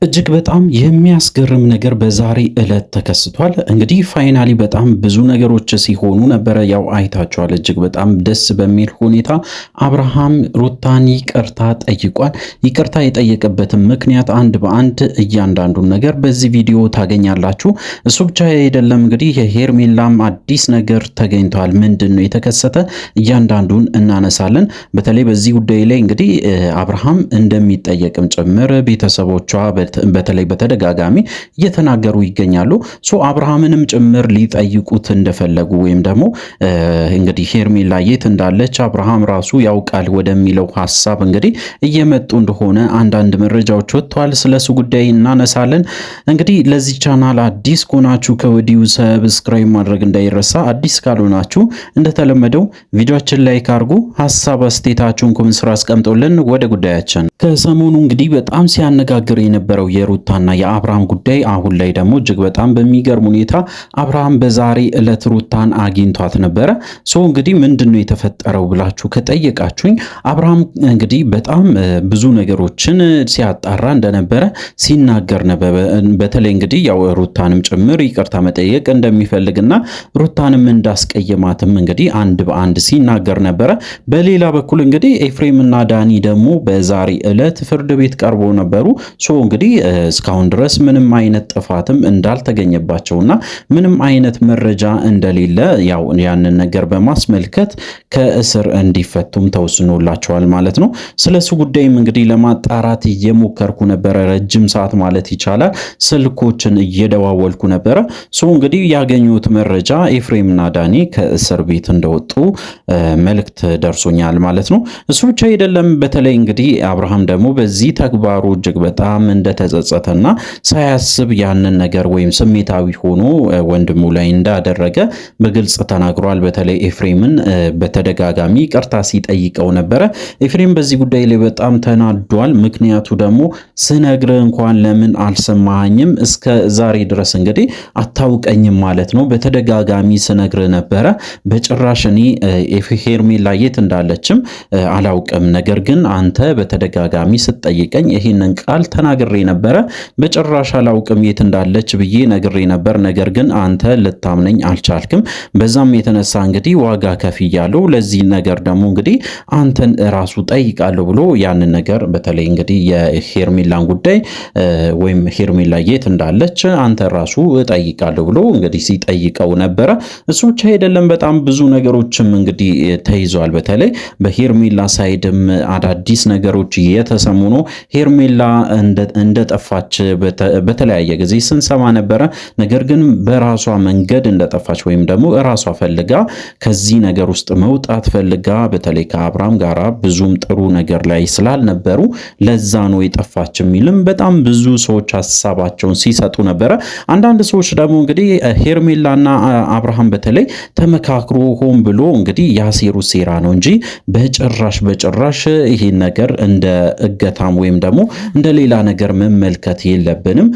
እጅግ በጣም የሚያስገርም ነገር በዛሬ ዕለት ተከስቷል። እንግዲህ ፋይናሊ በጣም ብዙ ነገሮች ሲሆኑ ነበረ፣ ያው አይታችኋል። እጅግ በጣም ደስ በሚል ሁኔታ አብርሃም ሩታን ይቅርታ ጠይቋል። ይቅርታ የጠየቀበትን ምክንያት አንድ በአንድ እያንዳንዱን ነገር በዚህ ቪዲዮ ታገኛላችሁ። እሱ ብቻ አይደለም እንግዲህ የሄርሜላም አዲስ ነገር ተገኝቷል። ምንድን ነው የተከሰተ? እያንዳንዱን እናነሳለን። በተለይ በዚህ ጉዳይ ላይ እንግዲህ አብርሃም እንደሚጠየቅም ጭምር ቤተሰቦቿ በተለይ በተደጋጋሚ እየተናገሩ ይገኛሉ። አብርሃምንም ጭምር ሊጠይቁት እንደፈለጉ ወይም ደግሞ እንግዲህ ሄርሜላ የት እንዳለች አብርሃም ራሱ ያውቃል ወደሚለው ሐሳብ እንግዲህ እየመጡ እንደሆነ አንዳንድ መረጃዎች ወጥተዋል። ስለሱ ጉዳይ እናነሳለን። እንግዲህ ለዚህ ቻናል አዲስ ከሆናችሁ ከወዲሁ ሰብስክራይብ ማድረግ እንዳይረሳ። አዲስ ካልሆናችሁ እንደተለመደው ቪዲዮአችን ላይክ አድርጉ፣ ሐሳብ አስተያየታችሁን ኮሜንት ስራ አስቀምጡልን። ወደ ጉዳያችን ከሰሞኑ እንግዲህ በጣም ሲያነጋግር የነበረው የሩታና የአብርሃም ጉዳይ አሁን ላይ ደግሞ እጅግ በጣም በሚገርም ሁኔታ አብርሃም በዛሬ ዕለት ሩታን አግኝቷት ነበረ። እንግዲህ ምንድነው የተፈጠረው ብላችሁ ከጠየቃችሁኝ አብርሃም እንግዲህ በጣም ብዙ ነገሮችን ሲያጣራ እንደነበረ ሲናገር ነበረ። በተለይ እንግዲህ ያው ሩታንም ጭምር ይቅርታ መጠየቅ እንደሚፈልግና ሩታንም እንዳስቀየማትም እንግዲህ አንድ በአንድ ሲናገር ነበረ። በሌላ በኩል እንግዲህ ኤፍሬም እና ዳኒ ደግሞ በዛሬ ዕለት ፍርድ ቤት ቀርቦ ነበሩ። እንግዲህ እስካሁን ድረስ ምንም አይነት ጥፋትም እንዳልተገኘባቸውና ምንም አይነት መረጃ እንደሌለ ያው ያንን ነገር በማስመልከት ከእስር እንዲፈቱም ተወስኖላቸዋል ማለት ነው። ስለሱ ጉዳይም እንግዲህ ለማጣራት እየሞከርኩ ነበረ፣ ረጅም ሰዓት ማለት ይቻላል ስልኮችን እየደዋወልኩ ነበረ። እንግዲህ ያገኙት መረጃ ኤፍሬምና ዳኒ ከእስር ቤት እንደወጡ መልእክት ደርሶኛል ማለት ነው። እሱ ብቻ አይደለም። በተለይ እንግዲህ አብርሃም ደግሞ በዚህ ተግባሩ እጅግ በጣም እንደተጸጸተና ሳያስብ ያንን ነገር ወይም ስሜታዊ ሆኖ ወንድሙ ላይ እንዳደረገ በግልጽ ተናግሯል። በተለይ ኤፍሬምን በተደጋጋሚ ይቅርታ ሲጠይቀው ነበረ። ኤፍሬም በዚህ ጉዳይ ላይ በጣም ተናዷል። ምክንያቱ ደግሞ ስነግርህ እንኳን ለምን አልሰማኸኝም? እስከ ዛሬ ድረስ እንግዲህ አታውቀኝም ማለት ነው። በተደጋጋሚ ስነግርህ ነበረ። በጭራሽ እኔ ሄርሜላ የት እንዳለችም አላውቅም። ነገር ግን አንተ በተደጋጋሚ ስትጠይቀኝ ይህንን ቃል ተናግሬ ነበረ። በጭራሽ አላውቅም የት እንዳለች ብዬ ነግሬ ነበር። ነገር ግን አንተ ልታምነኝ አልቻልክም። በዛም የተነሳ እንግዲህ ዋጋ ከፍያለሁ። ለዚህ ነገር ደግሞ እንግዲህ አንተን ራሱ ጠይቃለሁ ብሎ ያንን ነገር በተለይ እንግዲህ የሄርሜላን ጉዳይ ወይም ሄርሜላ የት እንዳለች አንተ ራሱ ጠይቃለሁ ብሎ እንግዲህ ሲጠይቀው ነበረ። እሱ ብቻ አይደለም፣ በጣም ብዙ ነገሮችም እንግዲህ ተይዟል። በተለይ በሄርሜላ ሳይድም አዳዲስ ነገሮች እየተሰሙ ነው። ሄርሜላ እንደጠፋች በተለያየ ጊዜ ስንሰማ ነበረ። ነገር ግን በራሷ መንገድ እንደጠፋች ወይም ደግሞ ራሷ ፈልጋ ከዚህ ነገር ውስጥ መውጣት ፈልጋ በተለይ ከአብርሃም ጋር ብዙም ጥሩ ነገር ላይ ስላልነበሩ ለዛ ነው የጠፋች የሚልም በጣም ብዙ ሰዎች ሀሳባቸውን ሲሰጡ ነበረ። አንዳንድ ሰዎች ደግሞ እንግዲህ ሄርሜላና አብርሃም በተለይ ተመካክሮ ሆን ብሎ እንግዲህ ያሴሩ ሴራ ነው እንጂ በጭራሽ ይሄን ነገር እንደ እገታም ወይም ደግሞ እንደ ሌላ ነገር መመልከት የለብንም።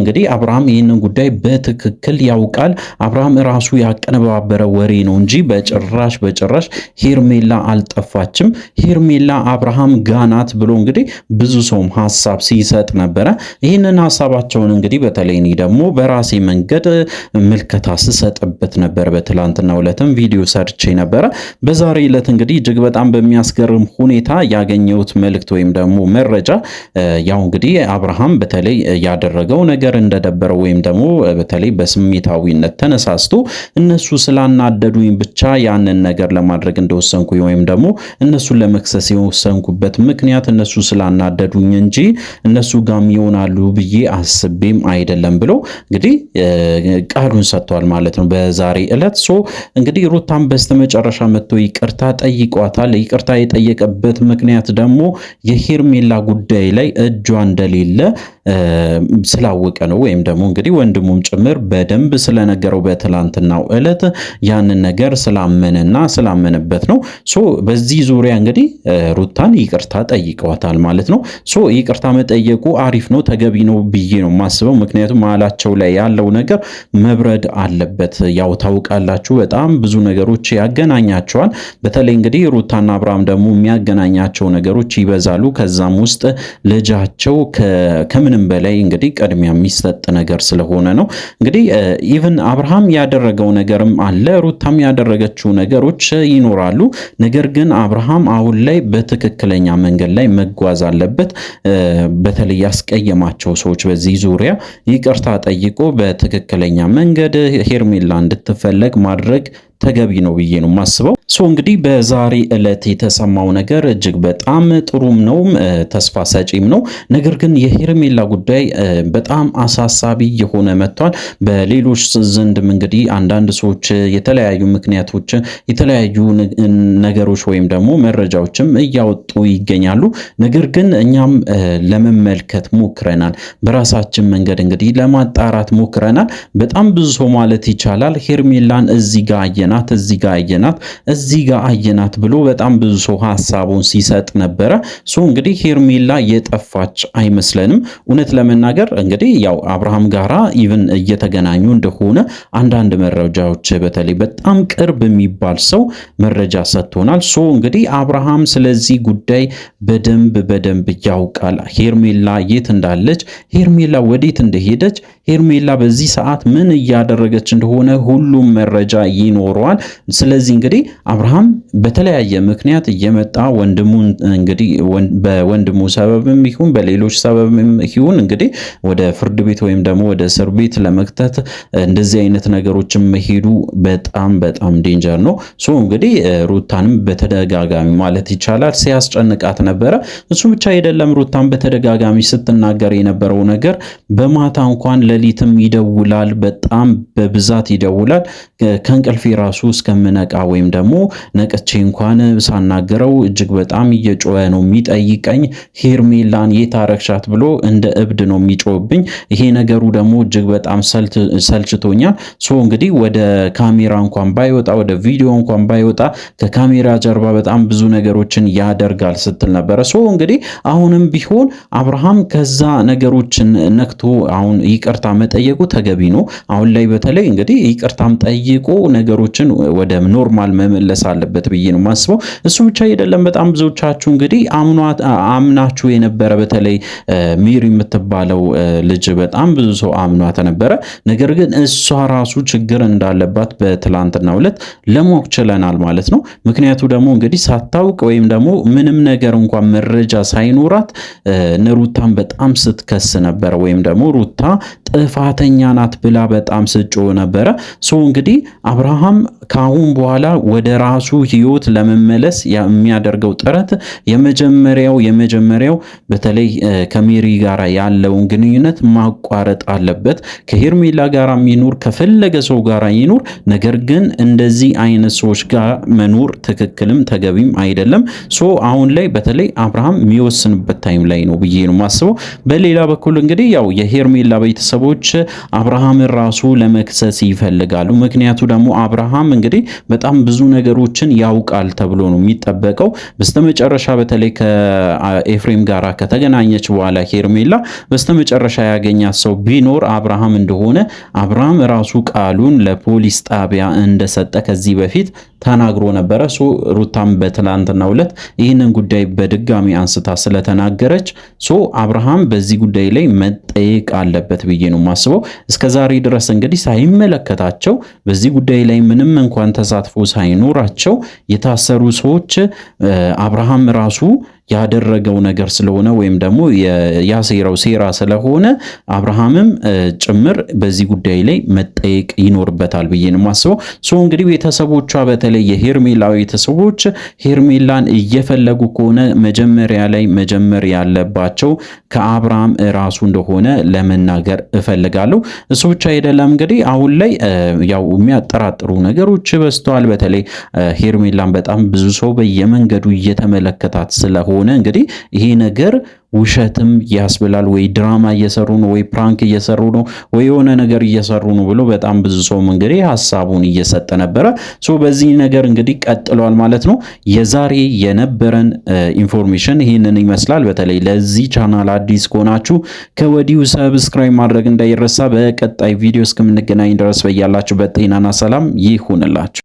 እንግዲህ አብርሃም ይህንን ጉዳይ በትክክል ያውቃል። አብርሃም ራሱ ያቀነባበረ ወሬ ነው እንጂ በጭራሽ ሄርሜላ አልጠፋችም፣ ሄርሜላ አብርሃም ጋናት ብሎ እንግዲህ ብዙ ሰውም ሐሳብ ሲሰጥ ነበረ። ይህንን ሐሳባቸውን እንግዲህ በተለይ እኔ ደግሞ በራሴ መንገድ ምልከታ ስሰጥበት ነበር። በትላንትናው ዕለትም ቪዲዮ ሰርቼ ነበረ። በዛሬ ዕለት እንግዲህ እጅግ በጣም በሚያስገርም ሁኔታ ያገኘሁት መልእክት ወይም ደግሞ መረጃ ያው እንግዲህ አብርሃም በተለይ ያደረገው ነገር እንደደበረው ወይም ደግሞ በተለይ በስሜታዊነት ተነሳስቶ እነሱ ስላናደዱኝ ብቻ ያንን ነገር ለማድረግ እንደወሰንኩኝ ወይም ደግሞ እነሱን ለመክሰስ የወሰንኩበት ምክንያት እነሱ ስላናደዱኝ እንጂ እነሱ ጋም ይሆናሉ ብዬ አስቤም አይደለም ብሎ እንግዲህ ቃሉን ሰጥቷል ማለት ነው በዛሬ ዕለት። እንግዲህ ሩታም በስተመጨረሻ መጥቶ ይቅርታ ጠይቋታል። ይቅርታ የጠየቀበት ምክንያት ደግሞ የሄርሜላ ጉዳይ ላይ እጇ እንደሌለ ስላወቀ ነው። ወይም ደግሞ እንግዲህ ወንድሙም ጭምር በደንብ ስለነገረው በትላንትናው ዕለት ያንን ነገር ስላመነና ስላመነበት ነው። በዚህ ዙሪያ እንግዲህ ሩታን ይቅርታ ጠይቀዋታል ማለት ነው። ይቅርታ መጠየቁ አሪፍ ነው፣ ተገቢ ነው ብዬ ነው የማስበው። ምክንያቱም መሀላቸው ላይ ያለው ነገር መብረድ አለበት። ያው ታውቃላችሁ በጣም ብዙ ነገሮች ያገናኛቸዋል። በተለይ እንግዲህ ሩታና አብርሃም ደግሞ የሚያገናኛቸው ነገሮች ይበዛሉ። ከዛም ውስጥ ልጃቸው ከምንም በላይ እንግዲህ ቅድሚያ የሚሰጥ ነገር ስለሆነ ነው። እንግዲህ ኢቭን አብርሃም ያደረገው ነገርም አለ፣ ሩታም ያደረገችው ነገሮች ይኖራሉ። ነገር ግን አብርሃም አሁን ላይ በትክክለኛ መንገድ ላይ መጓዝ አለበት። በተለይ ያስቀየማቸው ሰዎች በዚህ ዙሪያ ይቅርታ ጠይቆ በትክክለኛ መንገድ ሄርሜላ እንድትፈለግ ማድረግ ተገቢ ነው ብዬ ነው የማስበው። እንግዲህ በዛሬ ዕለት የተሰማው ነገር እጅግ በጣም ጥሩም ነው፣ ተስፋ ሰጪም ነው። ነገር ግን የሄርሜላ ጉዳይ በጣም አሳሳቢ የሆነ መጥቷል። በሌሎች ዘንድም እንግዲህ አንዳንድ ሰዎች የተለያዩ ምክንያቶች፣ የተለያዩ ነገሮች ወይም ደግሞ መረጃዎችም እያወጡ ይገኛሉ። ነገር ግን እኛም ለመመልከት ሞክረናል፣ በራሳችን መንገድ እንግዲህ ለማጣራት ሞክረናል። በጣም ብዙ ሰው ማለት ይቻላል ሄርሜላን እዚህ ጋር አየናት፣ እዚህ ጋር አየናት፣ እዚህ ጋር አየናት ብሎ በጣም ብዙ ሰው ሐሳቡን ሲሰጥ ነበረ። እንግዲህ ሄርሜላ የጠፋች አይመስለንም። እውነት ለመናገር እንግዲህ ያው አብርሃም ጋራ ኢቭን እየተገናኙ እንደሆነ አንዳንድ መረጃዎች በተለይ በጣም ቅርብ የሚባል ሰው መረጃ ሰጥቶናል። እንግዲህ አብርሃም ስለዚህ ጉዳይ በደንብ ያውቃል። ሄርሜላ የት እንዳለች፣ ሄርሜላ ወዴት እንደሄደች፣ ሄርሜላ በዚህ ሰዓት ምን እያደረገች እንደሆነ ሁሉም መረጃ ይኖረዋል። ስለዚህ እንግዲህ አብርሃም በተለያየ ምክንያት እየመጣ ወንድሙን እንግዲህ በወንድሙ ሰበብም ይሁን በሌሎች ሰበብም ይሁን እንግዲህ ወደ ፍርድ ቤት ወይም ደግሞ ወደ እስር ቤት ለመክተት እንደዚህ አይነት ነገሮችን መሄዱ በጣም ዴንጀር ነው። እንግዲህ ሩታንም በተደጋጋሚ ማለት ይቻላል ሲያስጨንቃት ነበረ። እሱ ብቻ አይደለም፣ ሩታን በተደጋጋሚ ስትናገር የነበረው ነገር በማታ እንኳን ሌሊትም ይደውላል፣ በጣም በብዛት ይደውላል። ከእንቅልፌ ራሱ እስከምነቃ ወይም ደግሞ ነቅቼ እንኳን ሳናገረው እጅግ በጣም እየጮኸ ነው የሚጠይቀኝ። ሄርሜላን የታረክሻት ብሎ እንደ እብድ ነው የሚጮህብኝ። ይሄ ነገሩ ደግሞ እጅግ በጣም ሰልችቶኛል። እንግዲህ ወደ ካሜራ እንኳን ባይወጣ፣ ወደ ቪዲዮ እንኳን ባይወጣ ከካሜራ ጀርባ በጣም ብዙ ነገሮችን ያደርጋል ስትል ነበረ። እንግዲህ አሁንም ቢሆን አብርሃም ከዛ ነገሮችን ነክቶ አሁን ይቅርታ መጠየቁ ተገቢ ነው። አሁን ላይ በተለይ እንግዲህ ይቅርታም ጠይቆ ነገሮችን ወደ ኖርማል መመለስ አለበት ብዬ ነው የማስበው። እሱ ብቻ አይደለም፣ በጣም ብዙዎቻችሁ እንግዲህ አምናችሁ የነበረ በተለይ ሚሪ የምትባለው ልጅ በጣም ብዙ ሰው አምኗት ነበረ። ነገር ግን እሷ ራሱ ችግር እንዳለባት በትላንትናው ዕለት ለማወቅ ችለናል ማለት ነው። ምክንያቱ ደግሞ እንግዲህ ሳታውቅ ወይም ደግሞ ምንም ነገር እንኳን መረጃ ሳይኖራት ሩታን በጣም ስትከስ ነበረ፣ ወይም ደግሞ ሩታ ጥፋተኛ ናት ብላ በጣም ስጮህ ነበረ። እንግዲህ አብርሃም ከአሁን በኋላ ወደ ራሱ ህይወት ለመመለስ የሚያደርገው ጥረት የመጀመሪያው በተለይ ከሜሪ ጋር ያለውን ግንኙነት ማቋረጥ አለበት። ከሄርሜላ ጋር የሚኖር ከፈለገ ሰው ጋር ይኖር፣ ነገር ግን እንደዚህ አይነት ሰዎች ጋር መኖር ትክክልም ተገቢም አይደለም። አሁን ላይ በተለይ አብርሃም የሚወስንበት ታይም ላይ ነው ብዬ ነው የማስበው። በሌላ በኩል እንግዲህ ያው የሄርሜላ ቤተሰቦች አብርሃምን ራሱ ለመክሰስ ይፈልጋሉ። ምክንያቱ ደግሞ አብርሃም እንግዲህ በጣም ብዙ ነገሮችን ያውቃል ተብሎ ነው የሚጠበቀው። በስተመጨረሻ በተለይ ከኤፍሬም ጋር ከተገናኘች በኋላ ሄርሜላ በስተመጨረሻ ያገኛት ሰው ቢኖር አብርሃም እንደሆነ አብርሃም ራሱ ቃሉን ለፖሊስ ጣቢያ እንደሰጠ ከዚህ በፊት ተናግሮ ነበረ። ሩታም በትላንትናው ዕለት ይህንን ጉዳይ በድጋሚ አንስታ ስለተናገረች አብርሃም በዚህ ጉዳይ ላይ መጠየቅ አለበት ብዬ ነው የማስበው። እስከዛሬ ድረስ እንግዲህ ሳይመለከታቸው በዚህ ጉዳይ ላይ ምንም እንኳን ተሳትፎ ሳይኖራቸው የታሰሩ ሰዎች አብርሃም ራሱ ያደረገው ነገር ስለሆነ ወይም ደግሞ ያሴረው ሴራ ስለሆነ አብርሃምም ጭምር በዚህ ጉዳይ ላይ መጠየቅ ይኖርበታል ብዬ ነው የማስበው። እንግዲህ ቤተሰቦቿ በተለይ የሄርሜላ ቤተሰቦች ሄርሜላን እየፈለጉ ከሆነ መጀመሪያ ላይ መጀመር ያለባቸው ከአብርሃም ራሱ እንደሆነ ለመናገር እፈልጋለሁ። እሱ ብቻ አይደለም እንግዲህ አሁን ላይ ያው የሚያጠራጥሩ ነገሮች በዝተዋል። በተለይ ሄርሜላን በጣም ብዙ ሰው በየመንገዱ እየተመለከታት ስለሆነ እንግዲህ ይሄ ነገር ውሸትም ያስብላል። ወይ ድራማ እየሰሩ ነው፣ ወይ ፕራንክ እየሰሩ ነው፣ ወይ የሆነ ነገር እየሰሩ ነው ብሎ በጣም ብዙ ሰው እንግዲህ ሐሳቡን እየሰጠ ነበረ። በዚህ ነገር እንግዲህ ቀጥሏል ማለት ነው። የዛሬ የነበረን ኢንፎርሜሽን ይህንን ይመስላል። በተለይ ለዚህ ቻናል አዲስ ከሆናችሁ ከወዲሁ ሰብስክራይብ ማድረግ እንዳይረሳ። በቀጣይ ቪዲዮ እስከምንገናኝ ድረስ በያላችሁበት ጤናና ሰላም ይሁንላችሁ።